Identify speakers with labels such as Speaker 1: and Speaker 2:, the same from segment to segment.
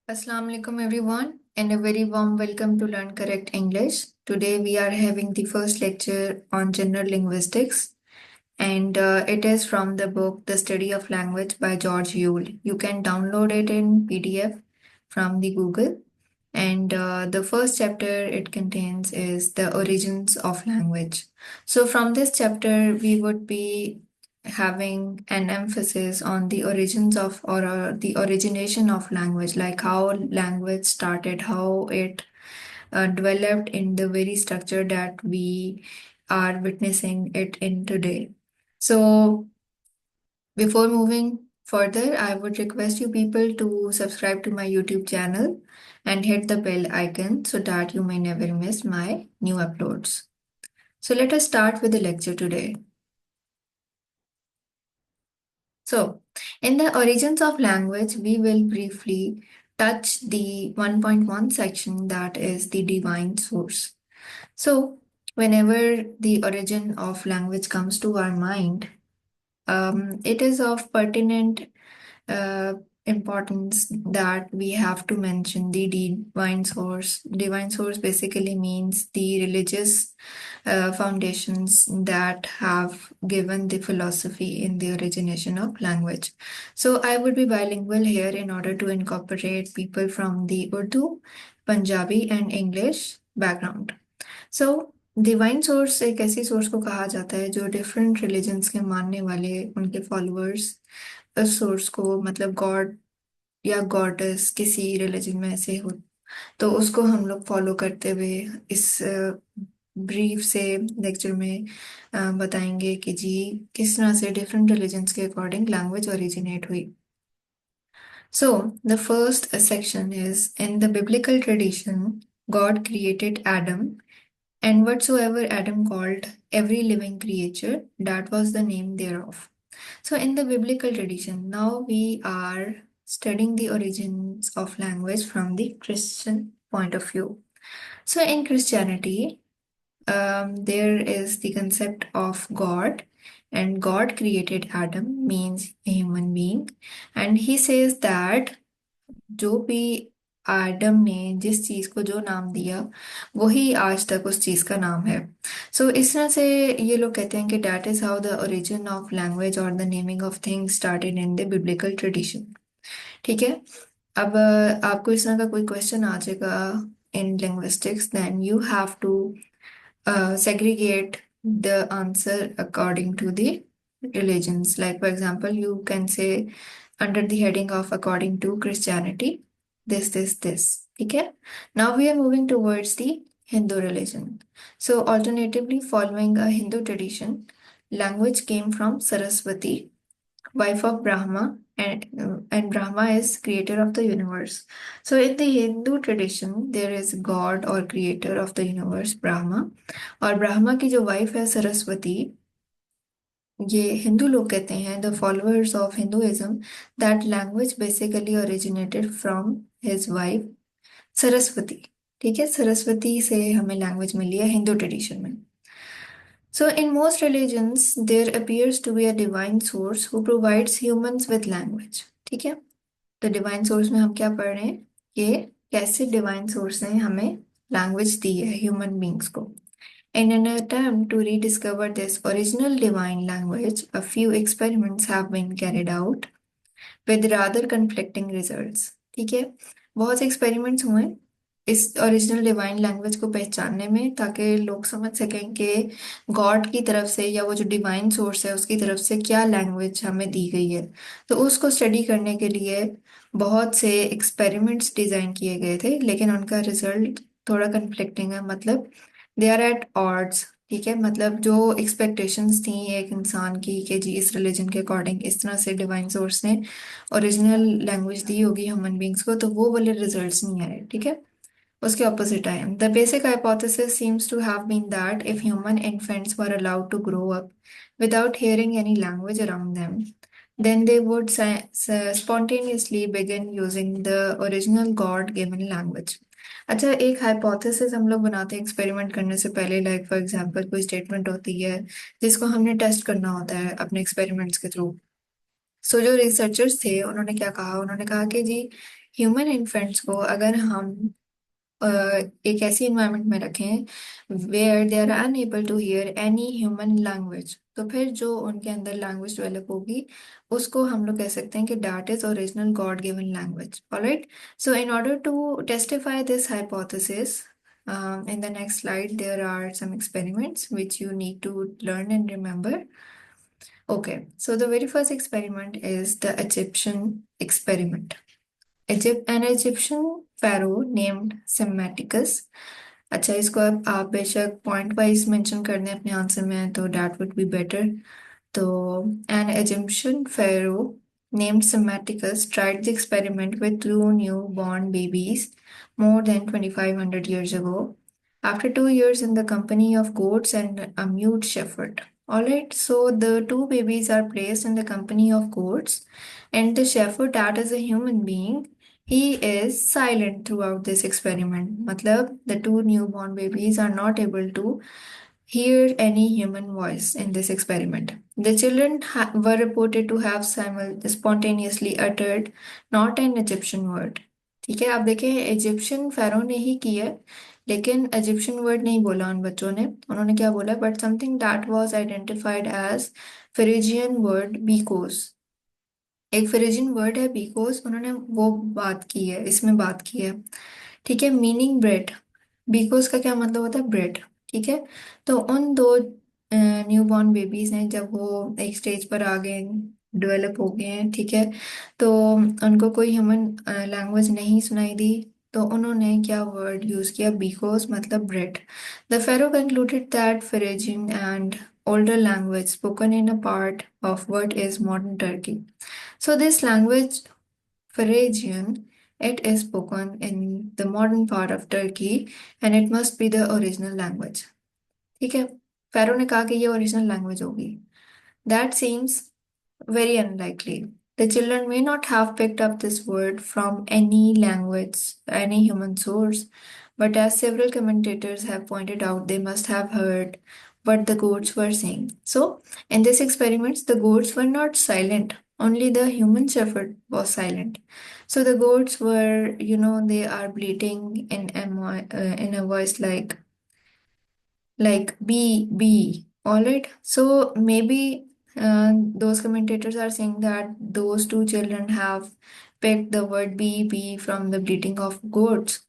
Speaker 1: Assalamu alaikum everyone and a very warm welcome to Learn Correct English. Today we are having the first lecture on general linguistics and it is from the book The Study of Language by George Yule. You can download it in PDF from the Google and the first chapter it contains is the origins of language. So from this chapter we would be having an emphasis on the origins of or the origination of language, like how language started, how it developed in the very structure that we are witnessing it in today. So before moving further, I would request you people to subscribe to my YouTube channel and hit the bell icon so that you may never miss my new uploads. So let us start with the lecture today. So, in the origins of language, we will briefly touch the 1.1 section, that is the divine source. So, whenever the origin of language comes to our mind, it is of pertinent uh, importance that we have to mention the divine source. Divine source basically means the religious foundations that have given the philosophy in the origination of language. So I would be bilingual here in order to incorporate people from the Urdu, Punjabi and English background. So divine source एक ऐसी source को कहा जाता है जो different religions के मानने वाले उनके फॉलोअर्स उस सोर्स को, मतलब गॉड या गॉडेस किसी रिलीजन में ऐसे हो, तो उसको हम लोग फॉलो करते हुए इस ब्रीफ से लेक्चर में बताएंगे कि जी किस तरह से डिफरेंट रिलीजन्स के अकॉर्डिंग लैंग्वेज ओरिजिनेट हुई. So the first section is, in the biblical tradition, God created Adam, and whatsoever Adam called every living creature, that was the name thereof. So in the biblical tradition, now we are studying the origins of language from the Christian point of view. So in Christianity, there is the concept of God, and God created Adam, means a human being, and he says that जो भी आदम ने जिस चीज को जो नाम दिया वही आज तक उस चीज का नाम है. सो इस तरह से ये लोग कहते हैं कि that is how the origin of language और the naming of things started in the biblical tradition. ठीक है. अब आपको इस तरह का कोई क्वेश्चन आ जाएगा in linguistics, then you have to segregate the answer according to the religions. Like, for example, you can say under the heading of according to Christianity, this. Okay. Now we are moving towards the Hindu religion. So, alternatively, following a Hindu tradition, language came from Saraswati, wife of Brahma, and Brahma is creator of the universe. So in the Hindu tradition, there is God or creator of the universe, Brahma, और ब्रह्मा की जो wife है सरस्वती. ये हिंदू लोग कहते हैं, the followers of Hinduism, that language basically originated from his wife Saraswati. ठीक है, सरस्वती से हमें लैंग्वेज मिली है हिंदू ट्रेडिशन में. So, in most religions, there appears to be a divine source who provides humans with language. ठीक है, तो डिवाइन सोर्स में हम क्या पढ़ रहे हैं कि कैसे डिवाइन सोर्स ने हमें लैंग्वेज दी है ह्यूमन बींग्स को. In an attempt to rediscover this original divine language, a few experiments have been carried out with rather conflicting results. ठीक है, बहुत से एक्सपेरिमेंट्स हुए इस ओरिजिनल डिवाइन लैंग्वेज को पहचानने में, ताकि लोग समझ सकें कि गॉड की तरफ से या वो जो डिवाइन सोर्स है उसकी तरफ से क्या लैंग्वेज हमें दी गई है. तो उसको स्टडी करने के लिए बहुत से एक्सपेरिमेंट्स डिजाइन किए गए थे, लेकिन उनका रिजल्ट थोड़ा कन्फ्लिक्टिंग है. मतलब दे आर एट ऑड्स. ठीक है, मतलब जो एक्सपेक्टेशंस थी एक इंसान की कि जी इस रिलीजन के अकॉर्डिंग इस तरह से डिवाइन सोर्स ने ओरिजिनल लैंग्वेज दी होगी ह्यूमन बींग्स को, तो वो वाले रिजल्ट्स नहीं आए. ठीक है, उसके ऑपोजिट आए. The basic hypothesis seems to have been that if human infants were allowed to grow up without hearing any language around them, then they would spontaneously begin using the original God given language. अच्छा, एक hypothesis हम लोग बनाते हैं experiment करने से पहले. Like for example कोई स्टेटमेंट होती है जिसको हमने टेस्ट करना होता है अपने एक्सपेरिमेंट्स के थ्रू. सो जो रिसर्चर्स थे उन्होंने क्या कहा, उन्होंने कहा कि जी ह्यूमन इन्फेंट्स को अगर हम अ, एक ऐसी इन्वायरमेंट में रखें where they are unable to hear any human language, तो फिर जो उनके अंदर लैंग्वेज डेवलप होगी उसको हम लोग कह सकते हैं कि that is original god given language. Alright, so in order to testify this hypothesis, in the next slide there are some experiments which you need to learn and remember. Okay, so the very first experiment is the Egyptian experiment. An Egyptian pharaoh named Psammetichus. अच्छा, इसको आप बेशक point wise mention कर दें अपने answer में तो that would be better. तो an Egyptian pharaoh named Psammetichus tried the experiment with two newborn babies more than 2500 years ago, after 2 years in the company of goats and a mute shepherd. Alright, so the two babies are placed in the company of goats, and the shepherd, that is a human being, he is silent throughout this experiment. मतलब the two newborn babies are not able to hear any human voice in this experiment. The children were reported to have spontaneously uttered not an Egyptian word. ठीक है, आप देखें Egyptian फेरो ने ही किया है, लेकिन Egyptian word नहीं बोला उन बच्चों ने। उन्होंने क्या बोला, but something that was identified as Phrygian word बीकोस। एक फिरिजियन वर्ड है बीकोस, उन्होंने वो बात की है, इसमें बात की है। ठीक है, मीनिंग ब्रेड। बीकोस का क्या मतलब होता है, ब्रेड। ठीक है, तो उन दो न्यूबॉर्न बेबीज ने जब वो एक स्टेज पर आ गए, डेवलप हो गए हैं, ठीक है, तो उनको कोई ह्यूमन लैंग्वेज नहीं सुनाई दी, तो उन्होंने क्या वर्ड यूज किया, बीकोस मतलब ब्रेड। The pharaoh concluded that Phrygian and older language spoken in a part of what is modern Turkey. So this language, Phrygian, it is spoken in the modern part of Turkey and it must be the original language. ठीक है, फेरो ने कहा कि ये original language होगी। That seems very unlikely. The children may not have picked up this word from any language, any human source, but as several commentators have pointed out, they must have heard what the goats were saying. So, in this experiment, the goats were not silent, only the human shepherd was silent. So, the goats were, they are bleating in a voice like B. All right. So maybe those commentators are saying that those two children have picked the word B from the bleating of goats.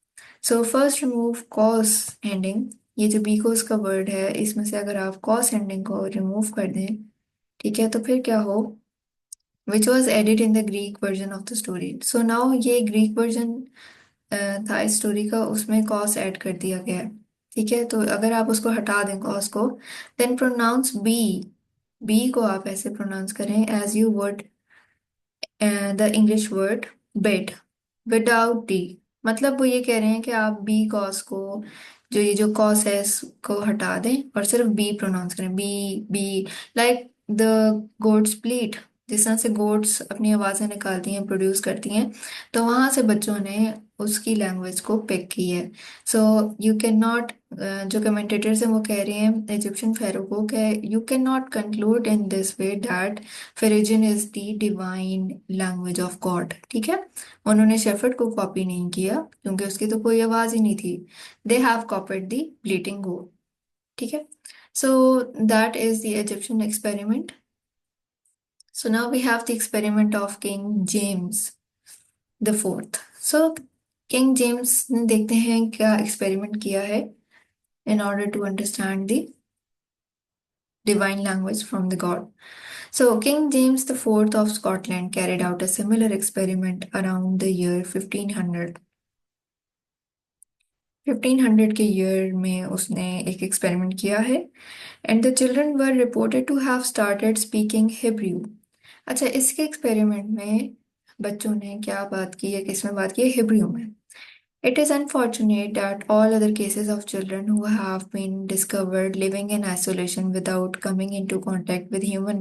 Speaker 1: So first remove cause ending. ये जो B कोस का word है, इसमें से अगर आप cos ending को remove कर दें, ठीक है, तो फिर क्या हो, which was added in the Greek version of the story. So now ये ग्रीक वर्जन था इस स्टोरी का, उसमें कॉस ऐड कर दिया गया है। ठीक है, तो अगर आप उसको हटा दें कॉस को, देन प्रोनाउंस बी। बी को आप ऐसे प्रोनाउंस करें as you word the English word bed without D. मतलब वो ये कह रहे हैं कि आप बी कॉस को, जो ये जो कॉस है इसको हटा दें और सिर्फ बी प्रोनाउंस करें, B B. Like the goats bleat, जिस तरह से गोट्स अपनी आवाज़ें निकालती हैं, प्रोड्यूस करती हैं, तो वहाँ से बच्चों ने उसकी लैंग्वेज को पिक की है। सो यू कैन नॉट, जो कमेंटेटर्स हैं वो कह रहे हैं इजिप्शियन फेरो को, कि you can not conclude in this way that Phrygian is the divine language of God. ठीक है, उन्होंने शेफर्ड को कॉपी नहीं किया क्योंकि उसकी तो कोई आवाज ही नहीं थी। They have copied the bleating goat. ठीक है, so that is the Egyptian experiment. So now we have the experiment of King James the fourth. So King James ने, देखते हैं क्या एक्सपेरिमेंट किया है in order to understand the divine language from the god. So, King James the Fourth of Scotland carried out a similar experiment around the year 1500. 1500 के year में उसने एक एक्सपेरिमेंट किया है, and the children were reported to have started speaking Hebrew. अच्छा, इसके experiment में बच्चों ने क्या बात की है, किसमें बात की है, हिब्रू में। It is unfortunate that all other cases of children who have been discovered living in isolation without coming into contact with human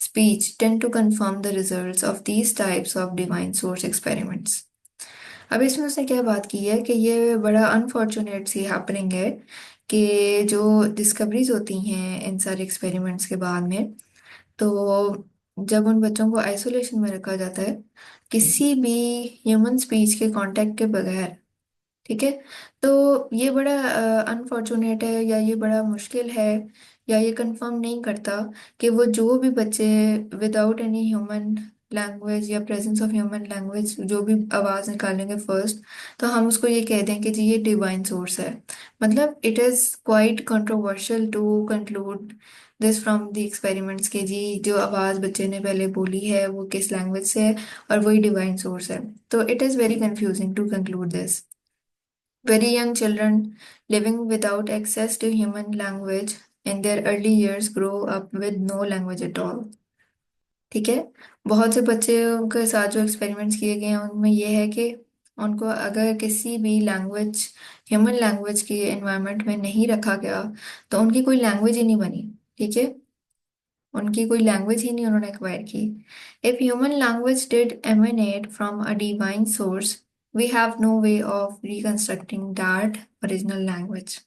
Speaker 1: speech tend to confirm the results of these types of divine source experiments. अब इसमें उसने क्या बात की है कि ये बड़ा अनफॉर्चुनेट सी हैपनिंग है कि जो डिस्कवरीज होती हैं इन सारे एक्सपेरिमेंट्स के बाद में, तो जब उन बच्चों को आइसोलेशन में रखा जाता है किसी भी ह्यूमन स्पीच के कांटेक्ट के बगैर, ठीक है, तो ये बड़ा अनफॉर्चुनेट है या ये बड़ा मुश्किल है, या ये कंफर्म नहीं करता कि वो जो भी बच्चे विदाउट एनी ह्यूमन लैंग्वेज या प्रेजेंस ऑफ ह्यूमन लैंग्वेज जो भी आवाज़ निकालेंगे फर्स्ट, तो हम उसको ये कह दें कि जी ये डिवाइन सोर्स है। मतलब it is quite controversial to conclude this from the experiments के जी जो आवाज़ बच्चे ने पहले बोली है वो किस लैंग्वेज से है और वही डिवाइन सोर्स है। तो it is very confusing to conclude this. Very young children living without access to human language in their early years grow up with no language at all. ठीक है। बहुत से बच्चों के साथ जो एक्सपेरिमेंट्स किए गए हैं उनमें यह है कि उनको अगर किसी भी लैंग्वेज ह्यूमन लैंग्वेज के एनवायरनमेंट में नहीं रखा गया तो उनकी कोई लैंग्वेज ही नहीं बनी। ठीक है, उनकी कोई लैंग्वेज ही नहीं उन्होंने एक्वायर की। If human language did emanate from a divine source we have no way of reconstructing that original language.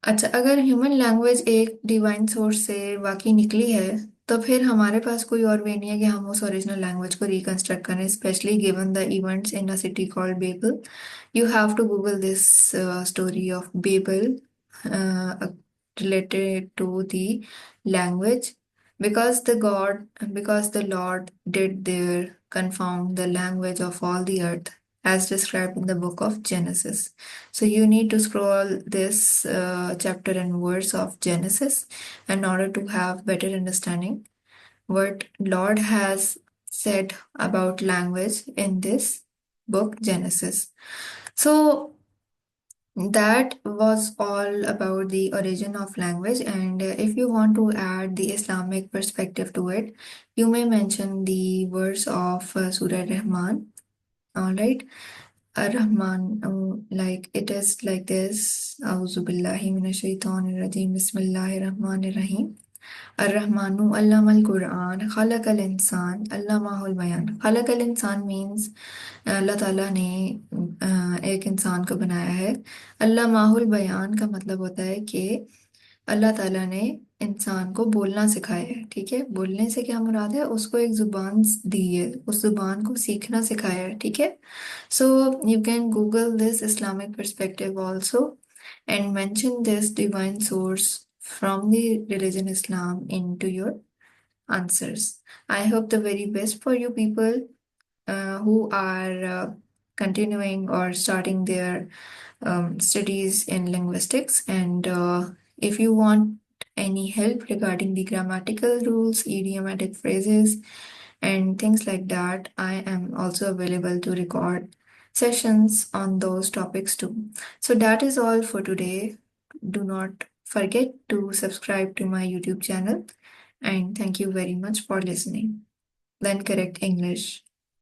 Speaker 1: अच्छा, अगर ह्यूमन लैंग्वेज एक डिवाइन सोर्स से वाकई निकली है तो फिर हमारे पास कोई और वे नहीं है कि हम उस ओरिजिनल लैंग्वेज को रिकंस्ट्रक्ट करें, specially given the events in a city called Babel. You have to Google this story of Babel related to the language because the Lord did there confound the language of all the earth as described in the book of Genesis. So you need to scroll this chapter and verse of Genesis in order to have better understanding what Lord has said about language in this book Genesis. So that was all about the origin of language, and if you want to add the Islamic perspective to it, you may mention the verse of Surah Rahman. All right, Rahman, like it is like this. A'udhu billahi minash shaitanir rajim. Bismillahir rahmanir rahim. Ar-Rahmanu Allamal Quran, Khalaqal Insan, Allamahul Bayan. Khalaqal Insan means अल्लाह ताला ने एक इंसान को बनाया है। अल्लाह माहुल बयान का मतलब होता है कि अल्लाह ताला ने इंसान को बोलना सिखाया है। ठीक है, बोलने से क्या मुराद है, उसको एक जुबान दी है, उस जुबान को सीखना सिखाया है। ठीक है, so you can Google this Islamic perspective also and mention this divine source from the religion Islam into your answers. I hope the very best for you people who are continuing or starting their studies in linguistics. And if you want any help regarding the grammatical rules, idiomatic phrases, and things like that, I am also available to record sessions on those topics too. So that is all for today. Do not forget to subscribe to my YouTube channel. And thank you very much for listening. Learn correct English.